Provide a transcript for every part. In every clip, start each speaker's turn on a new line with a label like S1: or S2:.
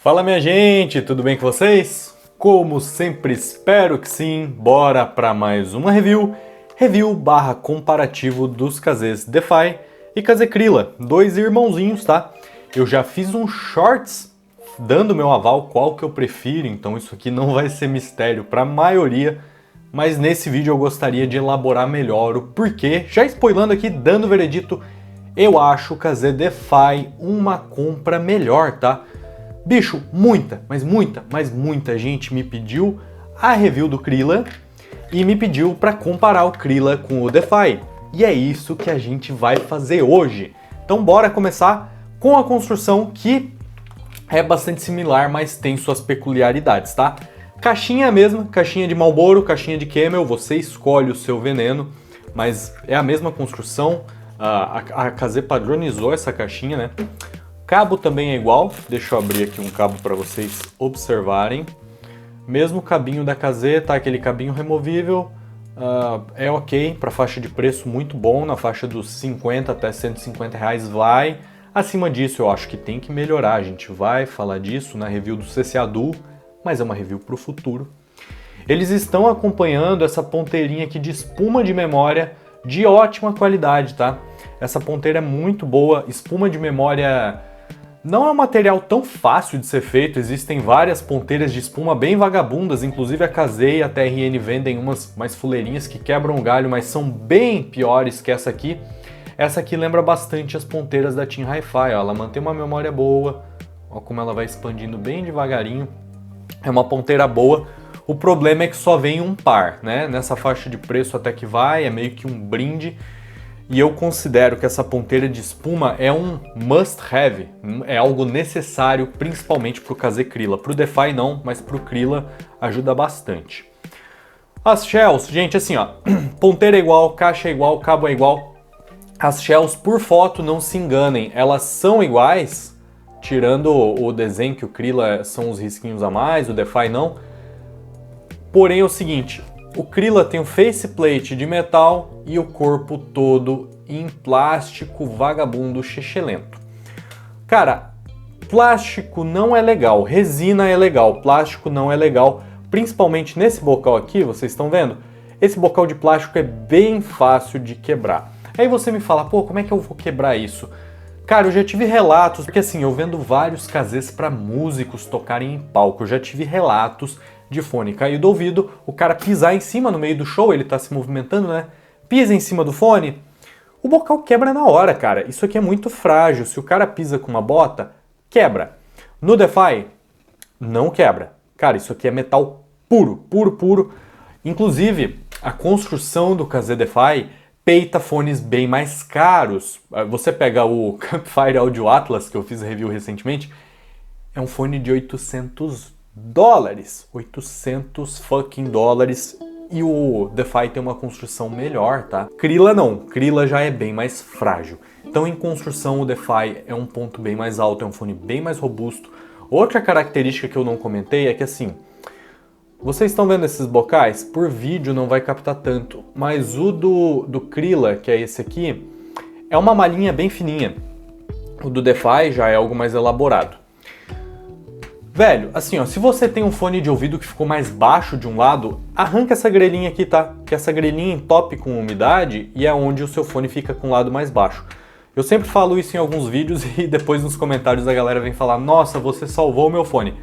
S1: Fala minha gente, tudo bem com vocês? Como sempre, espero que sim. Bora para mais uma review barra comparativo dos Kazes DeFi e Kaze Krilla, dois irmãozinhos, tá? Eu já fiz um shorts dando meu aval qual que eu prefiro, então isso aqui não vai ser mistério para a maioria, mas nesse vídeo eu gostaria de elaborar melhor o porquê, já spoilando aqui, dando o veredito, eu acho o Kaze DeFi uma compra melhor, tá? Bicho, muita gente me pediu a review do Krilla e me pediu para comparar o Krilla com o DeFi. E é isso que a gente vai fazer hoje. Então bora começar com a construção que é bastante similar, mas tem suas peculiaridades, tá? Caixinha é a mesma, caixinha de Marlboro, caixinha de Camel, você escolhe o seu veneno, mas é a mesma construção. A Kaze padronizou essa caixinha, né? Cabo também é igual, deixa eu abrir aqui um cabo para vocês observarem. Mesmo cabinho da Kaze, tá? Aquele cabinho removível, é ok, para faixa de preço muito bom, na faixa dos 50 até 150 reais vai. Acima disso eu acho que tem que melhorar, a gente vai falar disso na review do CCA Duo, mas é uma review para o futuro. Eles estão acompanhando essa ponteirinha aqui de espuma de memória de ótima qualidade, tá? Essa ponteira é muito boa, espuma de memória não é um material tão fácil de ser feito, existem várias ponteiras de espuma bem vagabundas, inclusive a Kaze e a TRN vendem umas mais fuleirinhas que quebram o galho, mas são bem piores que essa aqui. Essa aqui lembra bastante as ponteiras da Team Hi-Fi, ó, ela mantém uma memória boa, ó como ela vai expandindo bem devagarinho, é uma ponteira boa. O problema é que só vem um par, né? Nessa faixa de preço até que vai, é meio que um brinde. E eu considero que essa ponteira de espuma é um must-have, é algo necessário principalmente para o Kaze Krilla. Para o DeFi não, mas para o Krilla ajuda bastante. As shells, gente, assim ó, ponteira é igual, caixa é igual, cabo é igual. As shells por foto, não se enganem, elas são iguais, tirando o desenho que o Krilla são os risquinhos a mais, o DeFi não. Porém é o seguinte, o Krilla tem um faceplate de metal e o corpo todo em plástico vagabundo xixelento. Cara, plástico não é legal, resina é legal, plástico não é legal, principalmente nesse bocal aqui, vocês estão vendo? Esse bocal de plástico é bem fácil de quebrar. Aí você me fala, pô, como é que eu vou quebrar isso? Cara, eu já tive relatos, porque assim, eu vendo vários Kazes para músicos tocarem em palco, eu já tive relatos de fone cair do ouvido, o cara pisar em cima no meio do show, ele tá se movimentando, né? Pisa em cima do fone, o bocal quebra na hora, cara. Isso aqui é muito frágil, se o cara pisa com uma bota, quebra. No DeFi, não quebra. Cara, isso aqui é metal puro, puro, puro. Inclusive, a construção do Kaze DeFi peita fones bem mais caros. Você pega o Campfire Audio Atlas, que eu fiz review recentemente, é um fone de $800. 800 fucking dólares, e o DeFi tem uma construção melhor, tá? Krilla não, Krilla já é bem mais frágil. Então em construção o DeFi é um ponto bem mais alto, é um fone bem mais robusto. Outra característica que eu não comentei é que assim, vocês estão vendo esses bocais? Por vídeo não vai captar tanto, mas o do Krilla, que é esse aqui, é uma malinha bem fininha. O do DeFi já é algo mais elaborado. Velho, assim ó, se você tem um fone de ouvido que ficou mais baixo de um lado, arranca essa grelhinha aqui, tá? Que essa grelhinha entope com umidade e é onde o seu fone fica com o lado mais baixo. Eu sempre falo isso em alguns vídeos e depois nos comentários a galera vem falar, nossa, você salvou o meu fone.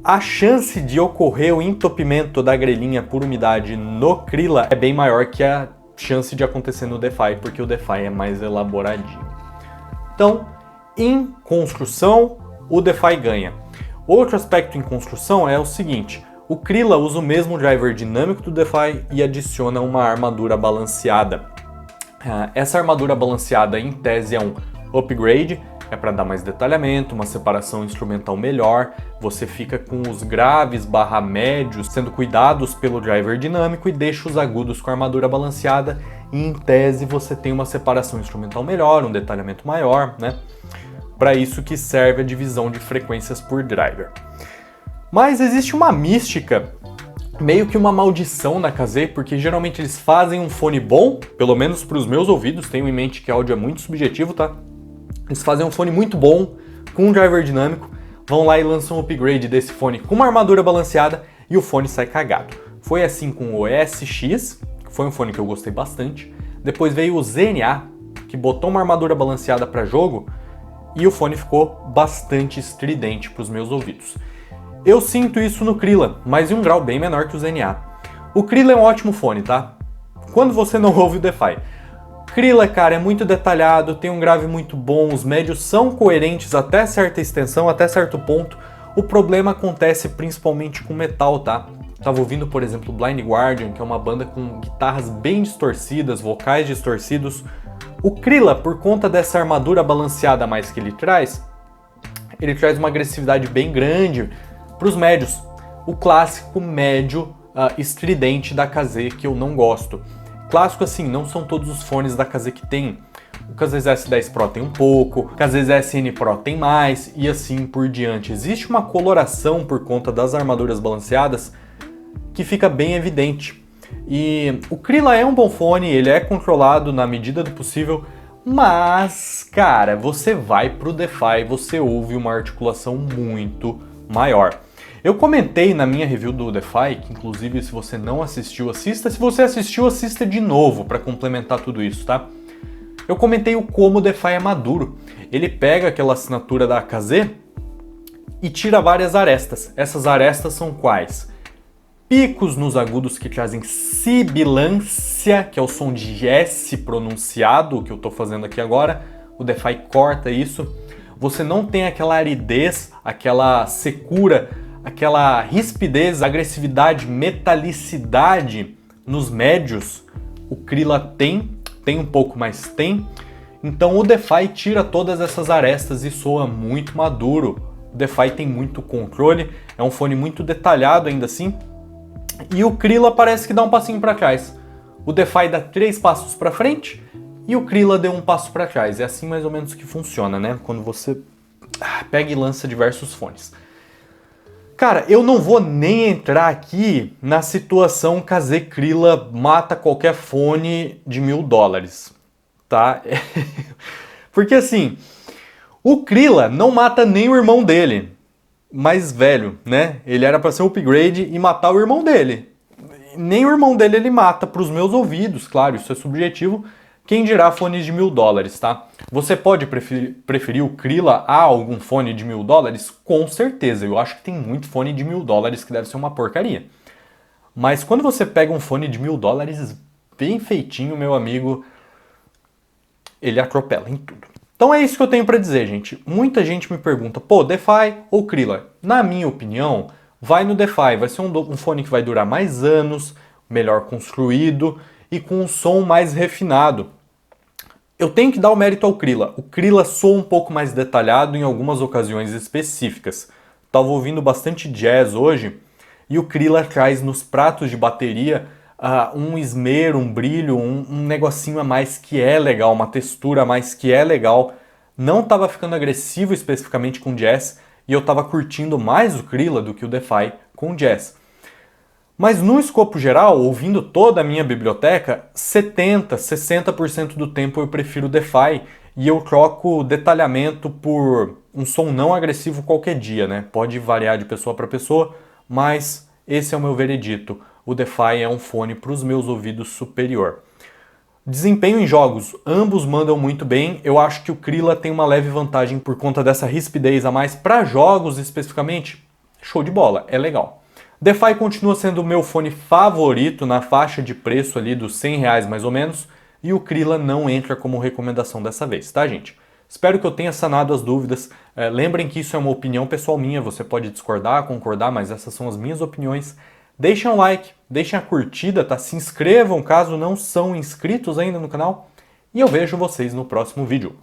S1: A chance de ocorrer o entupimento da grelhinha por umidade no Krilla é bem maior que a chance de acontecer no DeFi, porque o DeFi é mais elaboradinho. Então, em construção, o DeFi ganha. Outro aspecto em construção é o seguinte, o Krilla usa o mesmo driver dinâmico do DeFi e adiciona uma armadura balanceada. Essa armadura balanceada em tese é um upgrade, é para dar mais detalhamento, uma separação instrumental melhor, você fica com os graves barra médios sendo cuidados pelo driver dinâmico e deixa os agudos com a armadura balanceada e em tese você tem uma separação instrumental melhor, um detalhamento maior, né? Para isso que serve a divisão de frequências por driver. Mas existe uma mística, meio que uma maldição na Kaze, porque geralmente eles fazem um fone bom, pelo menos para os meus ouvidos, tenho em mente que áudio é muito subjetivo, tá? Eles fazem um fone muito bom, com um driver dinâmico, vão lá e lançam um upgrade desse fone com uma armadura balanceada e o fone sai cagado. Foi assim com o ES-X, que foi um fone que eu gostei bastante. Depois veio o ZNA, que botou uma armadura balanceada para jogo e o fone ficou bastante estridente para os meus ouvidos. Eu sinto isso no Krilla, mas em um grau bem menor que o ZNA. O Krilla é um ótimo fone, tá? Quando você não ouve o DeFi. Krilla, cara, é muito detalhado, tem um grave muito bom, os médios são coerentes até certa extensão, até certo ponto. O problema acontece principalmente com metal, tá? Tava ouvindo, por exemplo, Blind Guardian, que é uma banda com guitarras bem distorcidas, vocais distorcidos. O Krilla, por conta dessa armadura balanceada a mais que ele traz uma agressividade bem grande para os médios. O clássico médio estridente da KZ, que eu não gosto. Clássico assim, não são todos os fones da KZ que tem. O KZ S10 Pro tem um pouco, o KZ SN Pro tem mais, e assim por diante. Existe uma coloração por conta das armaduras balanceadas que fica bem evidente. E o Krilla é um bom fone, ele é controlado na medida do possível, mas, cara, você vai pro DeFi, você ouve uma articulação muito maior. Eu comentei na minha review do DeFi, que inclusive se você não assistiu, assista. Se você assistiu, assista de novo para complementar tudo isso, tá? Eu comentei o como o DeFi é maduro. Ele pega aquela assinatura da KZ e tira várias arestas. Essas arestas são quais? Picos nos agudos que trazem sibilância, que é o som de S pronunciado, que eu estou fazendo aqui agora. O DeFi corta isso. Você não tem aquela aridez, aquela secura, aquela rispidez, agressividade, metalicidade nos médios. O Krilla tem um pouco, mas tem. Então o DeFi tira todas essas arestas e soa muito maduro. O DeFi tem muito controle, é um fone muito detalhado ainda assim. E o Krilla parece que dá um passinho para trás. O DeFi dá 3 passos para frente e o Krilla deu um passo para trás. É assim mais ou menos que funciona, né? Quando você pega e lança diversos fones. Cara, eu não vou nem entrar aqui na situação KZ Krilla mata qualquer fone de $1.000, tá? Porque assim, o Krilla não mata nem o irmão dele, mais velho, né? Ele era para ser um upgrade e matar o irmão dele. Nem o irmão dele ele mata, para os meus ouvidos, claro, isso é subjetivo. Quem dirá fones de $1.000, tá? Você pode preferir o Krilla a algum fone de $1.000? Com certeza, eu acho que tem muito fone de $1.000 que deve ser uma porcaria. Mas quando você pega um fone de $1.000 bem feitinho, meu amigo, ele atropela em tudo. Então é isso que eu tenho para dizer, gente. Muita gente me pergunta, pô, DeFi ou Krilla? Na minha opinião, vai no DeFi. Vai ser um fone que vai durar mais anos, melhor construído e com um som mais refinado. Eu tenho que dar o mérito ao Krilla. O Krilla soa um pouco mais detalhado em algumas ocasiões específicas. Tava ouvindo bastante jazz hoje e o Krilla traz nos pratos de bateria um esmero, um brilho, um negocinho a mais que é legal, uma textura a mais que é legal. Não estava ficando agressivo especificamente com jazz e eu estava curtindo mais o Krilla do que o DeFi com jazz. Mas no escopo geral, ouvindo toda a minha biblioteca, 70%, 60% do tempo eu prefiro o DeFi e eu troco detalhamento por um som não agressivo qualquer dia, né? Pode variar de pessoa para pessoa, mas esse é o meu veredito. O DeFi é um fone para os meus ouvidos superior. Desempenho em jogos, ambos mandam muito bem. Eu acho que o Krilla tem uma leve vantagem por conta dessa rispidez a mais. Para jogos especificamente, show de bola, é legal. DeFi continua sendo o meu fone favorito na faixa de preço ali dos R$100 mais ou menos. E o Krilla não entra como recomendação dessa vez, tá, gente? Espero que eu tenha sanado as dúvidas. Lembrem que isso é uma opinião pessoal minha. Você pode discordar, concordar, mas essas são as minhas opiniões. Deixem um like, deixem a curtida, tá? Se inscrevam caso não são inscritos ainda no canal. E eu vejo vocês no próximo vídeo.